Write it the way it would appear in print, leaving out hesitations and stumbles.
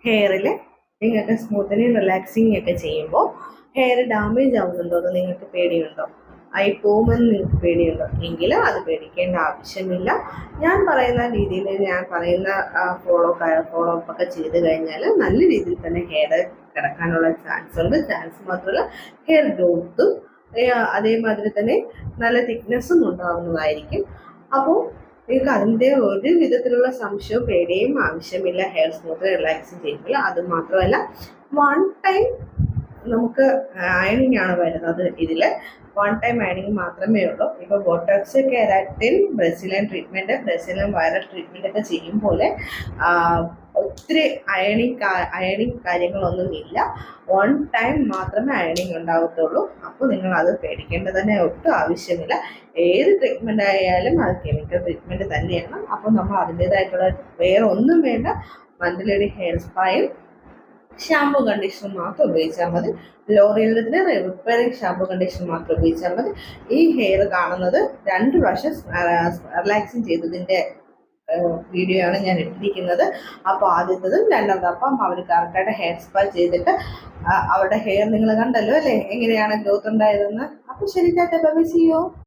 ഹെയറിൽ നിങ്ങൾക്ക് smoothening relaxing ഒക്കെ ചെയ്യുമ്പോൾ ഹെയർ ഡാമേജ് ആവുന്നുണ്ടോ എന്ന് നിങ്ങൾക്ക് പേടിയുണ്ടോ? ആയി പോകുമെന്ന് നിങ്ങൾക്ക് പേടിയുണ്ടോ? എങ്കിൽ അത് പേടിക്കേണ്ട ആവശ്യമില്ല. ഞാൻ പറയുന്ന രീതിയിൽ ഞാൻ പറയുന്ന ഫോളോ അപ്പ് ഒക്കെ ചെയ്ത് കഴിഞ്ഞാൽ നല്ല രീതിയിൽ തന്നെ ഹെയർ കിടക്കാനുള്ള ചാൻസ് ഉണ്ട്. ചാൻസ് മാത്രമല്ല, ഹെയർ ഗ്രോത്തും അതേമാതിരി തന്നെ നല്ല തിക്നെസ്സും ഉണ്ടാവുന്നതായിരിക്കും. അപ്പോൾ നിങ്ങൾക്ക് അതിൻ്റെ ഒരു വിധത്തിലുള്ള സംശയവും പേടിയും ആവശ്യമില്ല ഹെയർ സ്മൂത്ത് റിലാക്സിങ് ചെയ്യുമ്പോൾ. അത് മാത്രമല്ല, വൺ ടൈം നമുക്ക് അയണിങ് ആണ് വരുന്നത്. ഇതിൽ വൺ ടൈം അയണിങ് മാത്രമേ ഉള്ളൂ. ഇപ്പോൾ Botox, keratin, Brazilian treatment, Brazilian viral treatment ഒക്കെ ചെയ്യുമ്പോൾ ഒത്തിരി അയണിങ് കാര്യങ്ങളൊന്നുമില്ല. വൺ ടൈം മാത്രമേ അയണിങ് ഉണ്ടാകത്തുള്ളൂ. അപ്പോൾ നിങ്ങൾ അത് പേടിക്കേണ്ടത് തന്നെ ഒട്ടും ആവശ്യമില്ല. ഏത് ട്രീറ്റ്മെൻ്റ് ആയാലും അത് കെമിക്കൽ ട്രീറ്റ്മെൻറ്റ് തന്നെയാണ്. അപ്പോൾ നമ്മൾ അതിൻ്റേതായിട്ടുള്ള വേറെ ഒന്നും വേണ്ട. മന്ത്ലി ഹെയർ സ്പായും ഷാമ്പു കണ്ടീഷണർ മാത്രം ഉപയോഗിച്ചാൽ മതി. ലോറിയലിന് റിപ്പയറിംഗ് ഷാമ്പു കണ്ടീഷണർ മാത്രം ഉപയോഗിച്ചാൽ മതി. ഈ ഹെയർ കാണുന്നത് 2 പ്രാവശ്യം റിലാക്സിങ് ചെയ്തതിൻ്റെ വീഡിയോ ആണ് ഞാൻ ഇട്ടിരിക്കുന്നത്. അപ്പോൾ ആദ്യത്തതും രണ്ടാമത് അപ്പം അവർ കറക്റ്റായിട്ട് ഹെയർ സ്പാ ചെയ്തിട്ട് അവരുടെ ഹെയർ നിങ്ങൾ കണ്ടല്ലോ അല്ലേ, എങ്ങനെയാണ് ഗ്രോത്ത് ഉണ്ടായതെന്ന്. അപ്പോൾ ശരി, ടാറ്റാ ബൈ, സീ യു.